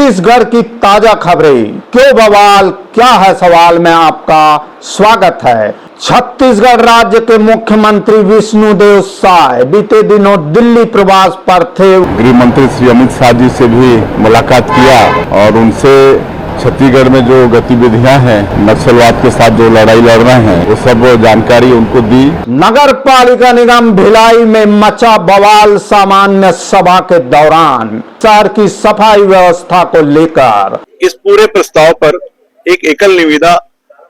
छत्तीसगढ़ की ताजा खबरें, क्यों बवाल, क्या है सवाल में आपका स्वागत है। छत्तीसगढ़ राज्य के मुख्यमंत्री विष्णुदेव साय बीते दिनों दिल्ली प्रवास पर थे। गृह मंत्री श्री अमित शाह जी से भी मुलाकात किया और उनसे छत्तीसगढ़ में जो गतिविधियां हैं, नक्सलवाद के साथ जो लड़ाई लड़ रहे हैं, वो सब जानकारी उनको दी। नगर पालिका निगम भिलाई में मचा बवाल सामान्य सभा के दौरान शहर की सफाई व्यवस्था को लेकर। इस पूरे प्रस्ताव पर एक एकल निविदा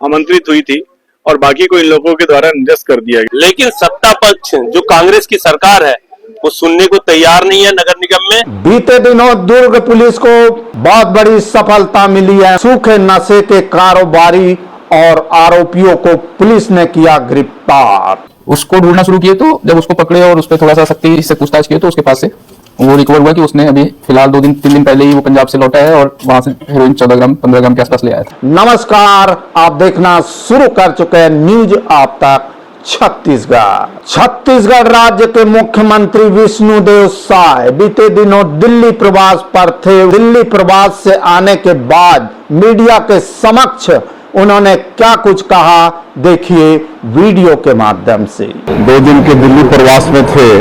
आमंत्रित हुई थी और बाकी को इन लोगों के द्वारा निरस्त कर दिया गया। लेकिन सत्ता पक्ष जो कांग्रेस की सरकार है वो सुनने को तैयार नहीं है। नगर निगम में बीते दिनों दुर्ग पुलिस को बहुत बड़ी सफलता मिली है। सूखे नशे के कारोबारी और आरोपियों को पुलिस ने किया गिरफ्तार। उसको ढूंढना शुरू किए तो जब उसको पकड़े और उस पर थोड़ा सा सख्ती से पूछताछ किए तो उसके पास से वो रिकवर हुआ कि उसने अभी फिलहाल 3 दिन पहले ही वो पंजाब से लौटा है और वहां से हेरोइन 14 ग्राम 15 ग्राम के आसपास ले आया था। नमस्कार, आप देखना शुरू कर चुके हैं न्यूज आप तक छत्तीसगढ़। छत्तीसगढ़ राज्य के मुख्यमंत्री विष्णुदेव साय बीते दिनों दिल्ली प्रवास पर थे। दिल्ली प्रवास से आने के बाद मीडिया के समक्ष उन्होंने क्या कुछ कहा, देखिए वीडियो के माध्यम से। 2 दिन के दिल्ली प्रवास में थे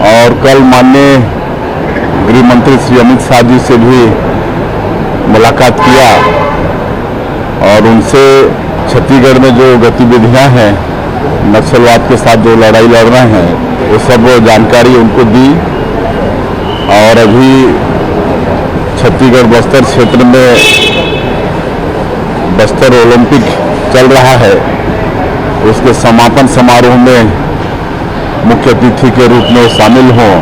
और कल माननीय गृह मंत्री श्री अमित शाह जी से भी मुलाकात किया और उनसे छत्तीसगढ़ में जो गतिविधियां हैं, नक्सलवाद के साथ जो लड़ाई लड़ रहे हैं, वो सब जानकारी उनको दी। और अभी छत्तीसगढ़ बस्तर क्षेत्र में बस्तर ओलंपिक चल रहा है, उसके समापन समारोह में मुख्य अतिथि के रूप में शामिल हों,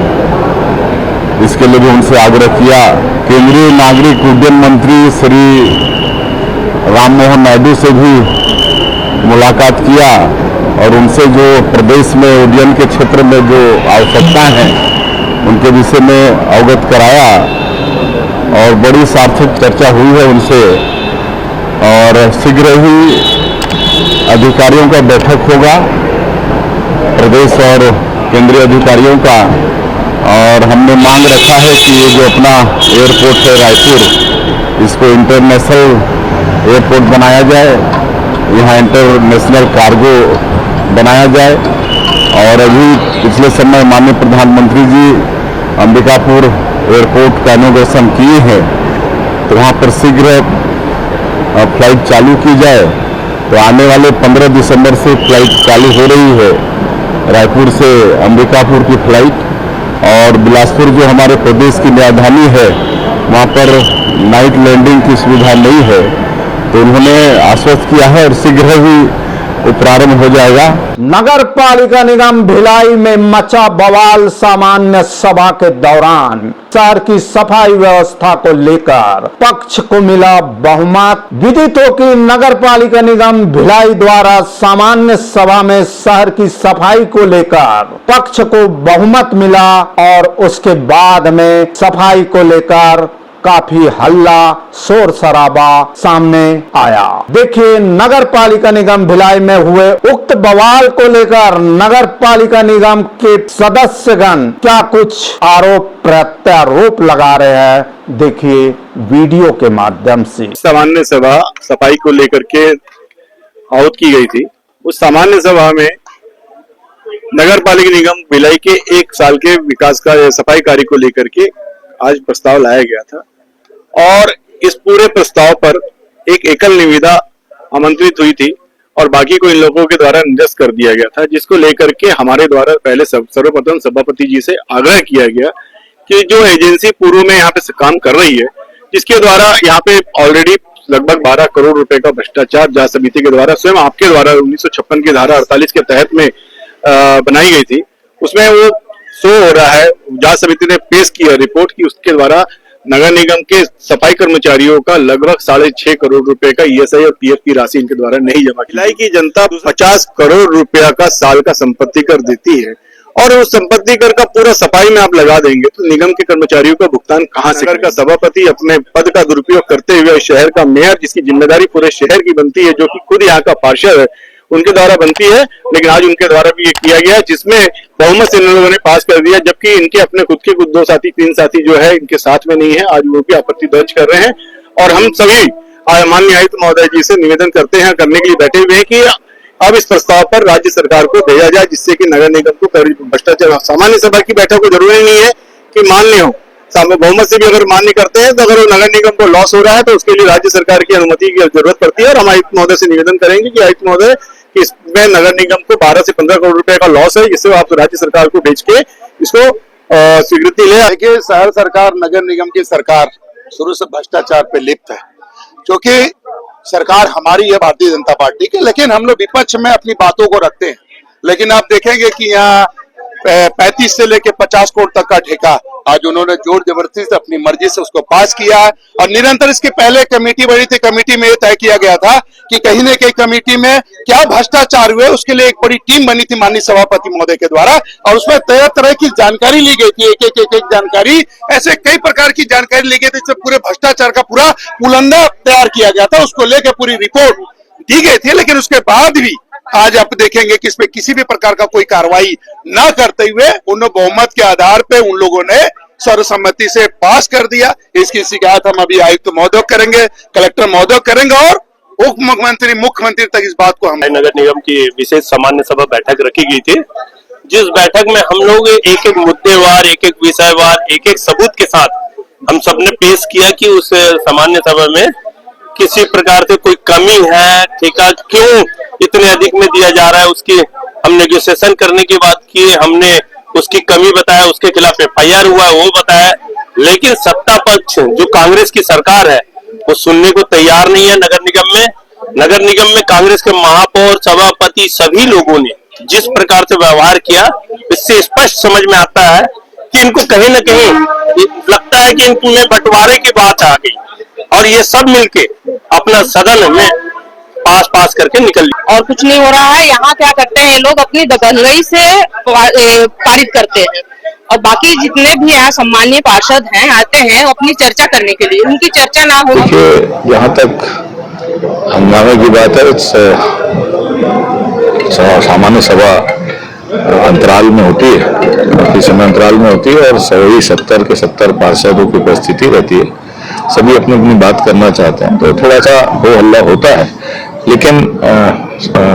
इसके लिए भी उनसे आग्रह किया। केंद्रीय नागरिक उड्डयन मंत्री श्री राम मोहन नायडू से भी मुलाकात किया और उनसे जो प्रदेश में उड्डयन के क्षेत्र में जो आवश्यकता है उनके विषय में अवगत कराया और बड़ी सार्थक चर्चा हुई है उनसे। और शीघ्र ही अधिकारियों का बैठक होगा, प्रदेश और केंद्रीय अधिकारियों का, और हमने मांग रखा है कि ये जो अपना एयरपोर्ट है रायपुर, इसको इंटरनेशनल एयरपोर्ट बनाया जाए, यहाँ इंटरनेशनल कार्गो बनाया जाए। और अभी पिछले समय माननीय प्रधानमंत्री जी अंबिकापुर एयरपोर्ट का इनॉग्रेशन किए हैं, तो वहाँ पर शीघ्र फ्लाइट चालू की जाए। तो आने वाले 15 दिसंबर से फ्लाइट चालू हो रही है, रायपुर से अंबिकापुर की फ्लाइट। और बिलासपुर जो हमारे प्रदेश की राजधानी है, वहाँ पर नाइट लैंडिंग की सुविधा नहीं है, तो उन्होंने आश्वस्त किया है और शीघ्र ही प्रारंभ हो जाएगा। नगर पालिका निगम भिलाई में मचा बवाल सामान्य सभा के दौरान शहर की सफाई व्यवस्था को लेकर पक्ष को मिला बहुमत। विदित हो कि नगर पालिका निगम भिलाई द्वारा सामान्य सभा में शहर की सफाई को लेकर पक्ष को बहुमत मिला और उसके बाद में सफाई को लेकर काफी हल्ला शोर शराबा सामने आया। देखिए नगर पालिका निगम भिलाई में हुए उक्त बवाल को लेकर नगर पालिका निगम के सदस्यगण क्या कुछ आरोप प्रत्यारोप लगा रहे हैं, देखिए वीडियो के माध्यम से। सामान्य सभा सफाई को लेकर के आहूत की गई थी। उस सामान्य सभा में नगर पालिका निगम भिलाई के 1 साल के विकास का सफाई कार्य को लेकर के आज प्रस्ताव लाया गया था और इस पूरे प्रस्ताव पर एक एकल निविदा आमंत्रित हुई थी और बाकी को इन लोगों के द्वारा निरस्त कर दिया गया था, जिसको लेकर के हमारे द्वारा पहले सर्वप्रथम सभापति जी से आग्रह किया गया कि जो एजेंसी पूर्व में यहाँ पे काम कर रही है, जिसके द्वारा यहाँ पे ऑलरेडी लगभग 12 करोड़ रुपए का भ्रष्टाचार जांच समिति के द्वारा स्वयं आपके द्वारा 1956 की धारा 48 के तहत में बनाई गई थी, उसमें वो शो हो रहा है। जांच समिति ने पेश किया रिपोर्ट की उसके द्वारा नगर निगम के सफाई कर्मचारियों का लगभग 6.5 करोड़ रुपए का ईएसआई और पीएफ की राशि इनके द्वारा नहीं जमा की। भिलाई की जनता 50 करोड़ रुपया का साल का संपत्ति कर देती है और उस संपत्ति कर का पूरा सफाई में आप लगा देंगे तो निगम के कर्मचारियों का भुगतान कहां से? नगर का सभापति अपने पद का दुरुपयोग करते हुए शहर का मेयर, जिसकी जिम्मेदारी पूरे शहर की बनती है, जो कि खुद यहाँ का पार्षद है, उनके द्वारा बनती है, लेकिन आज उनके द्वारा भी ये किया गया जिसमें बहुमत से इन लोगों ने पास कर दिया, जबकि इनके अपने खुद के कुछ 2 साथी 3 साथी जो है इनके साथ में नहीं है। आज वो भी आपत्ति दर्ज कर रहे हैं और हम सभी माननीय आयुक्त महोदय जी से निवेदन करते हैं, करने के लिए बैठे हुए हैं कि अब इस प्रस्ताव पर राज्य सरकार को भेजा जाए, जिससे कि नगर निगम को भ्रष्टाचार, सामान्य सभा की बैठक को जरूरी नहीं है कि मान्य हो, बहुमत से भी अगर मान्य करते हैं तो अगर वो नगर निगम को लॉस हो रहा है तो उसके लिए राज्य सरकार की अनुमति की जरूरत पड़ती है। और हम आयुक्त महोदय से निवेदन करेंगे कि आयुक्त महोदय इसमें नगर निगम को 12 से 15 करोड़ रुपए का लॉस है, जिससे आप राज्य सरकार को भेज के इसको स्वीकृति ले। देखिए, शहर सरकार, नगर निगम की सरकार शुरू से भ्रष्टाचार पे लिप्त है, क्योंकि सरकार हमारी है भारतीय जनता पार्टी की, लेकिन हम लोग विपक्ष में अपनी बातों को रखते हैं। लेकिन आप देखेंगे कि यहाँ 35 से लेके 50 करोड़ तक का ठेका आज उन्होंने जोर जबरदस्ती से अपनी मर्जी से उसको पास किया है। और निरंतर इसके पहले कमेटी बनी थी, कमेटी में यह तय किया गया था कि कहीं न कहीं कमेटी में क्या भ्रष्टाचार हुए उसके लिए एक बड़ी टीम बनी थी माननीय सभापति महोदय के द्वारा, और उसमें तरह तरह की जानकारी ली गई थी, एक जानकारी, ऐसे कई प्रकार की जानकारी ली गई थी, जिससे पूरे भ्रष्टाचार का पूरा पुलंदा तैयार किया गया था, उसको लेकर पूरी रिपोर्ट दी गई थी। लेकिन उसके बाद भी आज आप देखेंगे कि इसमें किसी भी प्रकार का कोई कार्रवाई न करते हुए उन बहुमत के आधार पे उन लोगों ने सर्वसम्मति से पास कर दिया। इसकी शिकायत हम अभी आयुक्त महोदय करेंगे, कलेक्टर महोदय करेंगे और उप मुख्यमंत्री, मुख्यमंत्री तक इस बात को हम। नगर निगम की विशेष सामान्य सभा बैठक रखी गई थी, जिस बैठक में हम लोग एक एक मुद्देवार, एक एक विषयवार, एक एक सबूत के साथ हम सबने पेश किया कि उस सामान्य सभा में किसी प्रकार से कोई कमी है, ठेका क्यों इतने अधिक में दिया जा रहा है, उसकी हम नेगोशिएशन करने की बात की, हमने उसकी कमी बताया, उसके खिलाफ FIR हुआ वो बताया। लेकिन सत्ता पक्ष जो कांग्रेस की सरकार है वो सुनने को तैयार नहीं है। नगर निगम में कांग्रेस के महापौर, सभापति सभी लोगों ने जिस प्रकार से व्यवहार किया, इससे स्पष्ट समझ में आता है कि इनको कहीं न कहीं लगता है कि इनमें बंटवारे की बात आ गई और ये सब मिलके अपना सदन में पास करके निकल लिया। और कुछ नहीं हो रहा है। यहाँ क्या करते हैं लोग अपनी दखलंदाजी से पारित करते हैं, और बाकी जितने भी यहाँ सम्मानीय पार्षद हैं आते हैं अपनी चर्चा करने के लिए, उनकी चर्चा ना हो। देखिए, जहाँ तक हंगामे की बात है, सामान्य सभा अंतराल में होती है, काफी समय अंतराल में होती है और सभी 70 के 70 पार्षदों की उपस्थिति रहती है। सभी अपनी अपनी बात करना चाहते हैं तो थोड़ा सा हो हल्ला होता है, लेकिन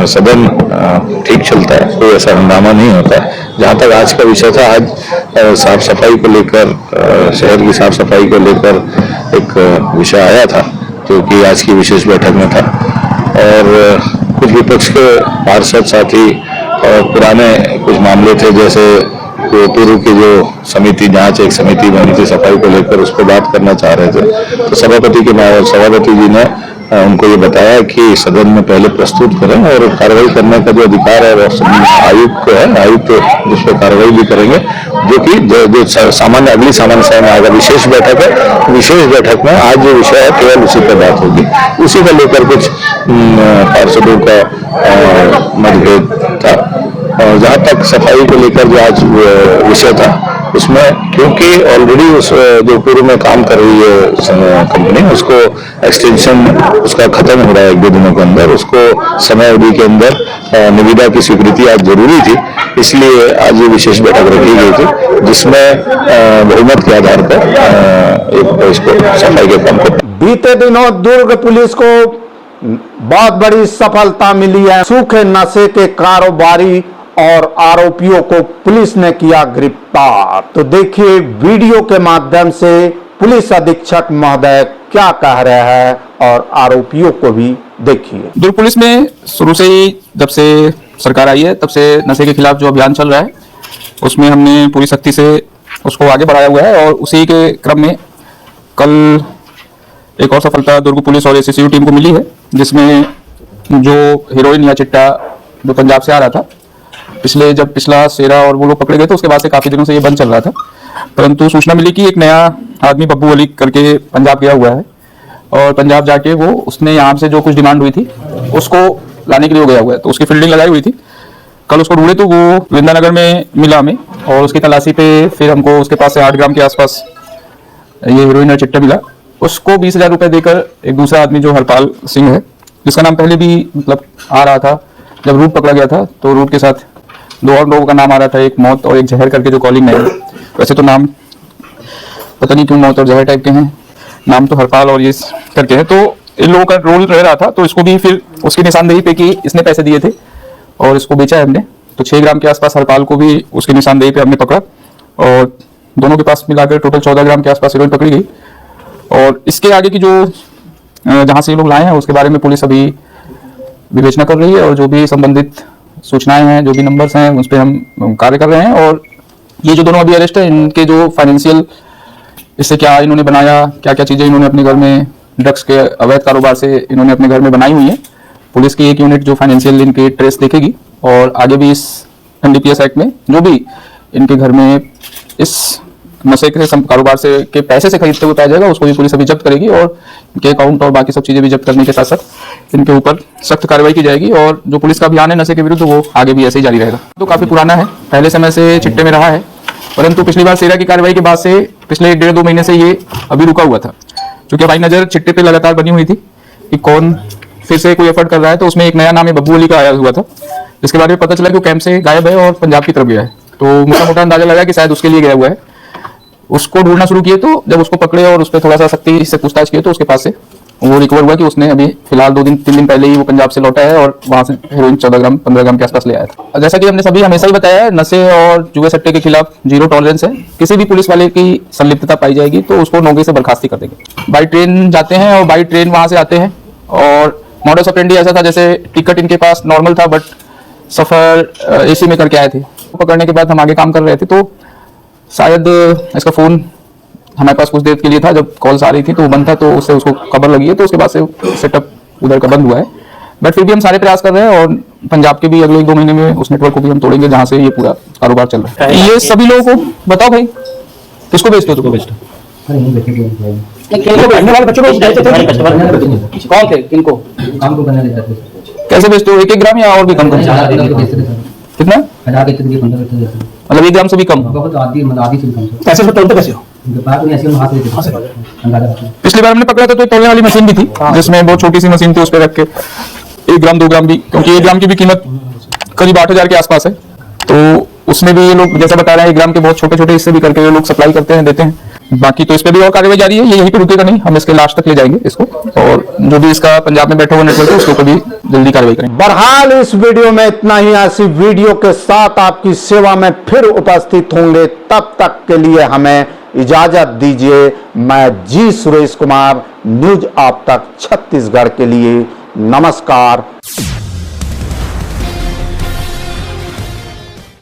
सदन ठीक चलता है, कोई ऐसा हंगामा नहीं होता है। जहाँ तक आज का विषय था, आज साफ सफाई को लेकर, शहर की साफ सफाई को लेकर एक विषय आया था जो कि आज की विशेष बैठक में था, और कुछ विपक्ष के पार्षद साथी और पुराने कुछ मामले थे, जैसे पूर्व की जो समिति, जांच एक समिति बनी थी सफाई को लेकर, उस पर बात करना चाह रहे थे। तो सभापति जी ने उनको ये बताया कि सदन में पहले प्रस्तुत करें और कार्रवाई करने का जो अधिकार है वो आयुक्त को है, आयुक्त जिस पर कार्रवाई भी करेंगे, जो कि जो सामान्य अगली सामान्य सभा में आएगा। विशेष बैठक है, विशेष बैठक में आज जो विषय है केवल उसी पर बात होगी, उसी को लेकर कुछ पार्षदों का मतभेद था। और जहाँ तक सफाई को लेकर जो आज विषय था, उसमें क्योंकि ऑलरेडी उस जो पूर्व में काम कर रही है कंपनी, उसको एक्सटेंशन उसका खत्म हो रहा है 1-2 दिनों के अंदर, उसको समय अवधि के अंदर निविदा की स्वीकृति आज जरूरी थी, इसलिए आज ये विशेष बैठक रखी गई थी, जिसमें बहुमत के आधार पर इसको सफाई के काम को। बीते दिनों दुर्ग पुलिस को बहुत बड़ी सफलता मिली है। सूखे नशे के कारोबारी और आरोपियों को पुलिस ने किया गिरफ्तार। तो देखिए वीडियो के माध्यम से पुलिस अधीक्षक महोदय क्या कह रहे हैं और आरोपियों को भी देखिए। दुर्ग पुलिस में शुरू से ही, जब से सरकार आई है तब से नशे के खिलाफ जो अभियान चल रहा है उसमें हमने पूरी सख्ती से उसको आगे बढ़ाया हुआ है, और उसी के क्रम में कल एक और सफलता दुर्ग पुलिस और ACCU टीम को मिली है, जिसमें जो हीरोइन या चिट्टा जो पंजाब से आ रहा था, पिछला शेरा और वो लोग पकड़े गए थे, उसके बाद से काफी दिनों से ये बंद चल रहा था। परंतु सूचना मिली कि एक नया आदमी बब्बू अली करके पंजाब गया हुआ है, और पंजाब जाके वो उसने यहाँ से जो कुछ डिमांड हुई थी उसको लाने के लिए गया हुआ है, तो उसकी फील्डिंग लगाई हुई थी। कल उसको ढूंढे तो वो वृंदानगर में मिला हमें, और उसकी तलाशी पे फिर हमको उसके पास से 8 ग्राम के आसपास ये हीरोइन और चिट्टा मिला। उसको 20,000 रुपए देकर एक दूसरा आदमी जो हरपाल सिंह है, जिसका नाम पहले भी मतलब आ रहा था, जब रूट पकड़ा गया था तो रूट के साथ 2 और लोगों का नाम आ रहा था, एक मौत और एक जहर करके, जो कॉलिंग नहीं है। वैसे तो नाम पता नहीं क्यों मौत और जहर टाइप के हैं, नाम तो हरपाल और ये करके है। तो इन लोगों का रोल रह रहा था, तो इसको भी फिर उसकी निशानदेही पे कि इसने पैसे दिए थे और इसको बेचा है हमने। तो 6 ग्राम के आसपास हरपाल को भी उसकी निशानदेही पे हमने पकड़ा और दोनों के पास मिलाकर टोटल 14 ग्राम के आसपास हेरोइन पकड़ी गई। और इसके आगे की जो जहाँ से ये लोग लाए हैं उसके बारे में पुलिस अभी विवेचना कर रही है और जो भी संबंधित सूचनाएं हैं, जो भी नंबर्स हैं, उस पर हम कार्य कर रहे हैं। और ये जो दोनों अभी अरेस्ट है, इनके जो फाइनेंशियल, इससे क्या इन्होंने बनाया, क्या क्या चीज़ें इन्होंने अपने घर में ड्रग्स के अवैध कारोबार से इन्होंने अपने घर में बनाई हुई है, पुलिस की एक यूनिट जो फाइनेंशियल इनके ट्रेस देखेगी। और आगे भी इस NDPS एक्ट में जो भी इनके घर में इस नशे के कारोबार से के पैसे से खरीदते हुए पाया जाएगा, उसको भी पुलिस अभी जब्त करेगी और इनके अकाउंट और बाकी सब चीजें भी जब्त करने के साथ साथ इनके ऊपर सख्त कार्रवाई की जाएगी। और जो पुलिस का अभियान है नशे के विरुद्ध, वो आगे भी ऐसे ही जारी रहेगा। तो काफी पुराना है, पहले समय से चिट्टे में रहा है, परंतु पिछली बार सेरा की कार्रवाई के बाद से पिछले 1.5-2 महीने से ये अभी रुका हुआ था, क्योंकि हमारी नजर चिट्टे पे लगातार बनी हुई थी कि कौन फिर से कोई एफर्ट कर रहा है। तो उसमें एक नया नाम है बब्बू अली का आया हुआ था, जिसके बारे में पता चला कि वो कैंप से गायब है और पंजाब की तरफ गया है। तो मोटा मोटा अंदाजा लगा कि शायद उसके लिए गया हुआ है। उसको ढूंढना शुरू किए, तो जब उसको पकड़े और उस पर थोड़ा सा सख्ती से पूछताछ किए तो उसके पास से वो रिकवर हुआ कि उसने अभी फिलहाल 2-3 दिन पहले ही वो पंजाब से लौटा है और वहां से हेरोइन 14 ग्राम 15 ग्राम के आसपास ले आया था। जैसा कि हमने सभी हमेशा ही बताया है, नशे और जुए सट्टे के खिलाफ 0 टॉलरेंस है। किसी भी पुलिस वाले की संलिप्तता पाई जाएगी तो उसको नौकरी से बर्खास्ती कर देंगे। बाई ट्रेन जाते हैं और बाई ट्रेन वहां से आते हैं। और मॉडस ऑपरेंडी ऐसा था, जैसे टिकट इनके पास नॉर्मल था बट सफर AC में करके आए थे। पकड़ने के बाद हम आगे काम कर रहे थे, तो शायद इसका फोन हमारे पास कुछ देर के लिए था, जब कॉल्स आ रही थी तो वो बंद था, तो उससे उसको खबर लगी है, तो उसके बाद से सेटअप उधर का बंद हुआ है। बट फिर भी हम सारे प्रयास कर रहे हैं और पंजाब के भी अगले 1-2 महीने में उस नेटवर्क को भी हम तोड़ेंगे जहां से ये पूरा कारोबार चल रहा है। ये सभी लोगों को बताओ भाई, किसको बेचते हो? तुमको बेचते कौन थे, किनको काम को करने जाते थे? कैसे बेचते हो? 1-1 ग्राम या और भी कम? कितना? 1000 के 15 मतलब 1 ग्राम से भी कम? आधी से कम। कैसे तोलते कैसे हो? पिछली बार हमने पकड़ा था तो तोलने वाली मशीन भी थी, जिसमें बहुत छोटी सी मशीन थी, उस पर रख के 1 ग्राम 2 ग्राम भी, क्योंकि 1 ग्राम की भी कीमत करीब 8000 के आसपास है। तो उसमें भी ये लोग जैसा बता रहे हैं 1 ग्राम के बहुत छोटे छोटे हिस्से भी करके ये लोग सप्लाई करते हैं, देते हैं। बाकी तो इस पे भी और कार्रवाई जारी है, ये यहीं पे रुकेगा नहीं, हम इसके लास्ट तक ले जाएंगे इसको, और जो भी इसका पंजाब में बैठा हुआ नेटवर्क है उसके ऊपर भी जल्दी कार्रवाई करेंगे। बहरहाल इस वीडियो में इतना ही। ऐसी वीडियो के साथ आपकी सेवा में फिर उपस्थित होंगे, तब तक के लिए हमें इजाजत दीजिए। मैं जी सुरेश कुमार, न्यूज आप तक छत्तीसगढ़ के लिए नमस्कार।